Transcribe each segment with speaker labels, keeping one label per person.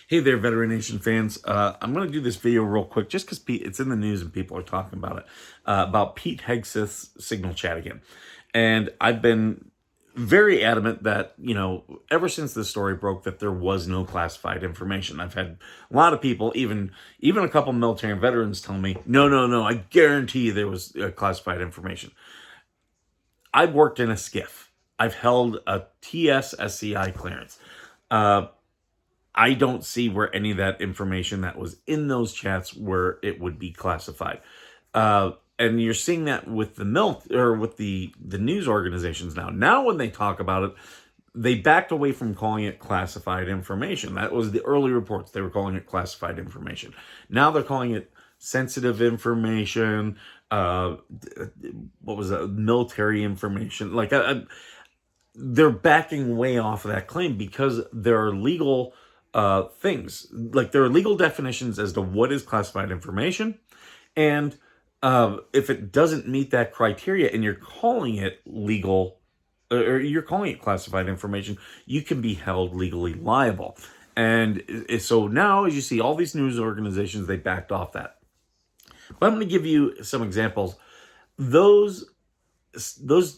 Speaker 1: Hey there, Veteran Nation fans. I'm going to do this video real quick just because it's in the news and people are talking about it, about Pete Hegseth's Signal chat again. And I've been very adamant that, ever since this story broke, that there was no classified information. I've had a lot of people, even a couple military and veterans, tell me, no, I guarantee there was classified information. I've worked in a SCIF. I've held a TS-SCI clearance. I don't see where any of that information that was in those chats where it would be classified. And you're seeing that with the news organizations now. Now, when they talk about it, they backed away from calling it classified information. That was the early reports. They were calling it classified information. Now they're calling it sensitive information. What was that? Military information. They're backing way off of that claim because there are legal things. Like, there are legal definitions as to what is classified information. And if it doesn't meet that criteria and you're calling it legal, or you're calling it classified information, you can be held legally liable. And so now, as you see, all these news organizations, they backed off that. But I'm going to give you some examples. Those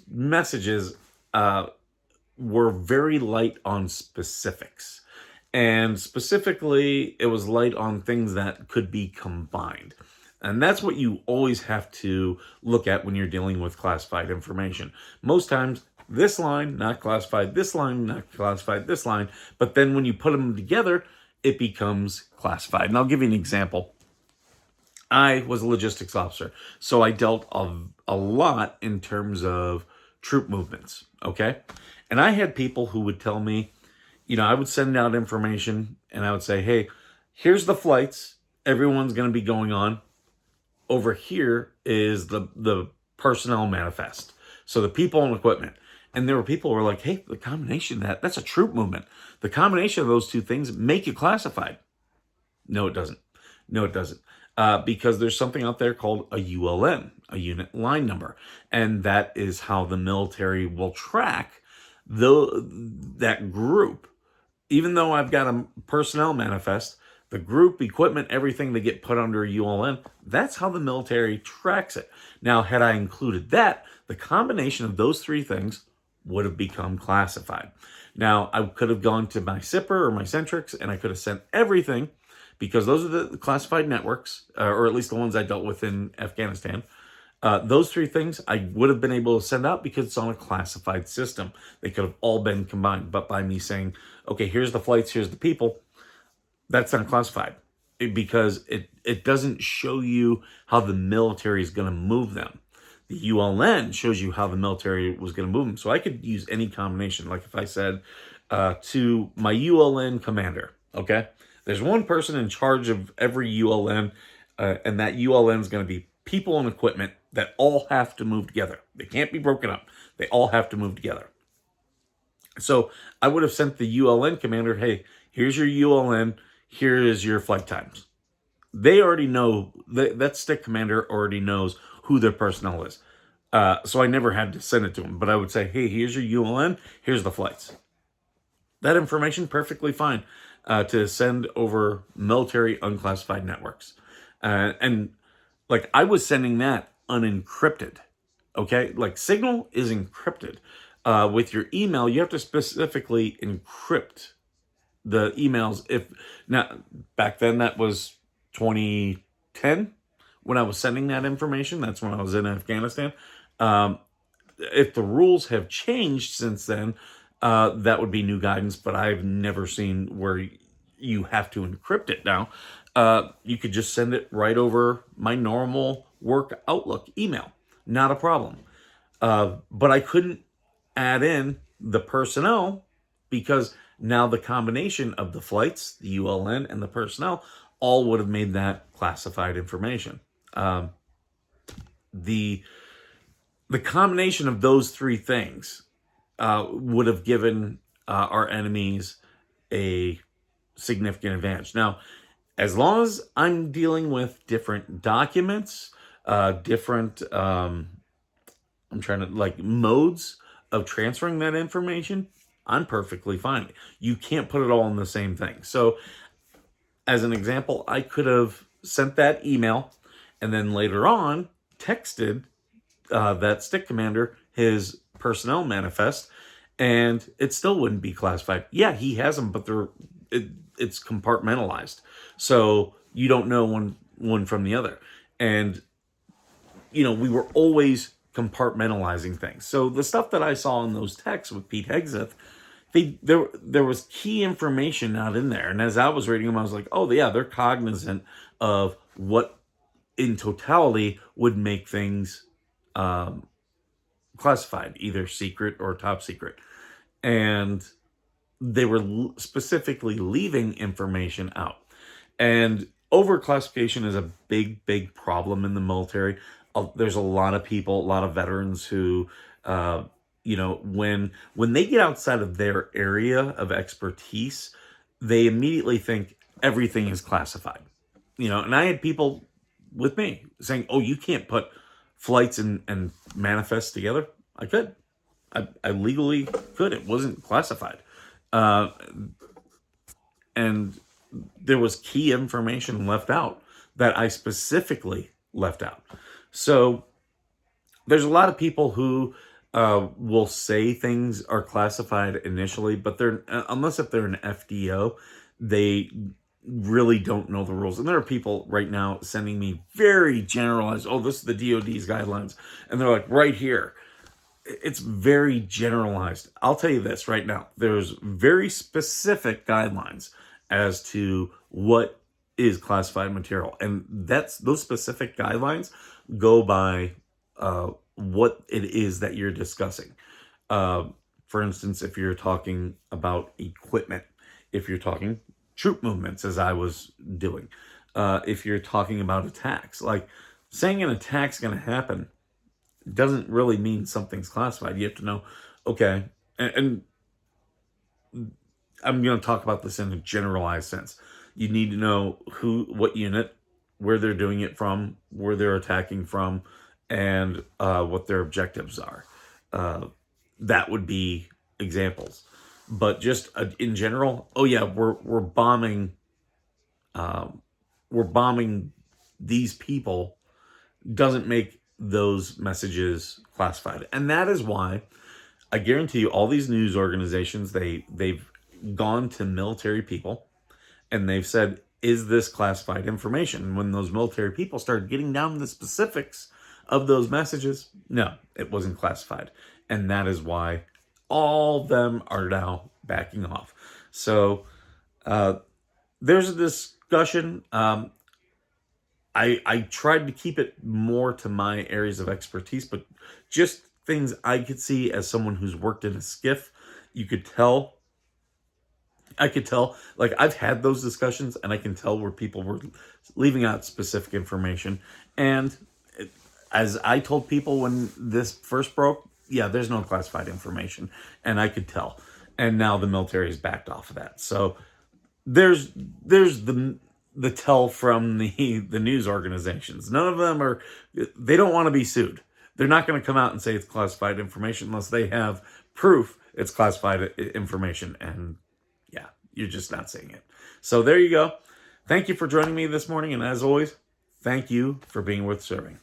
Speaker 1: messages were very light on specifics. And specifically, it was light on things that could be combined. And that's what you always have to look at when you're dealing with classified information. Most times, this line, not classified, this line, not classified, this line. But then when you put them together, it becomes classified. And I'll give you an example. I was a logistics officer, so I dealt a lot in terms of troop movements, okay? And I had people who would tell me, I would send out information and I would say, hey, here's the flights everyone's going to be going on. Over here is the personnel manifest. So the people and equipment. And there were people who were like, hey, the combination that's a troop movement. The combination of those two things make it classified. No, it doesn't. No, it doesn't. Because there's something out there called a ULN, a unit line number. And that is how the military will track that group. Even though I've got a personnel manifest, the group, equipment, everything they get put under a ULN, that's how the military tracks it. Now, had I included that, the combination of those three things would have become classified. Now, I could have gone to my SIPR or my Centrix, and I could have sent everything, because those are the classified networks, or at least the ones I dealt with in Afghanistan. Those three things I would have been able to send out because it's on a classified system. They could have all been combined. But by me saying, okay, here's the flights, here's the people, that's not classified, because it doesn't show you how the military is going to move them. The ULN shows you how the military was going to move them. So I could use any combination. Like if I said to my ULN commander, okay, there's one person in charge of every ULN, and that ULN is going to be people and equipment that all have to move together. They can't be broken up. They all have to move together. So I would have sent the ULN commander, hey, here's your ULN, here is your flight times. They already know, that stick commander already knows who their personnel is. So I never had to send it to him. But I would say, hey, here's your ULN, here's the flights. That information, perfectly fine to send over military unclassified networks. And like, I was sending that unencrypted, okay? Like, Signal is encrypted. With your email, you have to specifically encrypt the emails. Now, back then, that was 2010 when I was sending that information. That's when I was in Afghanistan. If the rules have changed since then, that would be new guidance, but I've never seen where you have to encrypt it now. You could just send it right over my normal work Outlook email. Not a problem. But I couldn't add in the personnel, because now the combination of the flights, the ULN, and the personnel all would have made that classified information. The combination of those three things would have given our enemies a significant advantage. Now, as long as I'm dealing with different documents, different, modes of transferring that information, I'm perfectly fine. You can't put it all in the same thing. So as an example, I could have sent that email and then later on texted that stick commander his personnel manifest, and it still wouldn't be classified. Yeah, he has them, but it's compartmentalized, so you don't know one from the other. And we were always compartmentalizing things. So the stuff that I saw in those texts with Pete Hegseth, there was key information not in there. And as I was reading them, I was like, oh yeah, they're cognizant of what in totality would make things classified, either secret or top secret. And they were specifically leaving information out. And overclassification is a big problem in the military. There's a lot of people, a lot of veterans who, when they get outside of their area of expertise, they immediately think everything is classified. And I had people with me saying, "Oh, you can't put flights and manifests together." I could. I legally could. It wasn't classified. And there was key information left out that I specifically left out. So there's a lot of people who will say things are classified initially, but they're unless if they're an FDO, they really don't know the rules. And there are people right now sending me very generalized, "Oh, this is the DoD's guidelines," and they're like, right here. It's very generalized. I'll tell you this right now. There's very specific guidelines as to what is classified material. And those specific guidelines go by what it is that you're discussing. For instance, if you're talking about equipment, if you're talking troop movements, as I was doing, if you're talking about attacks, like saying an attack's going to happen doesn't really mean something's classified. You have to know, okay, and I'm going to talk about this in a generalized sense. You need to know what unit, where they're doing it from, where they're attacking from, and what their objectives are. That would be examples. But just in general, oh yeah, we're bombing these people doesn't make those messages classified. And that is why I guarantee you all these news organizations, they've gone to military people and they've said, is this classified information? And when those military people started getting down to the specifics of those messages, no, it wasn't classified. And that is why all of them are now backing off. So there's a discussion. I tried to keep it more to my areas of expertise, but just things I could see as someone who's worked in a skiff, I could tell, like I've had those discussions and I can tell where people were leaving out specific information. And as I told people when this first broke, yeah, there's no classified information. And I could tell. And now the military has backed off of that. So there's the tell from the news organizations. None of them they don't want to be sued. They're not going to come out and say it's classified information unless they have proof it's classified information. And yeah, you're just not seeing it. So there you go. Thank you for joining me this morning. And as always, thank you for being worth serving.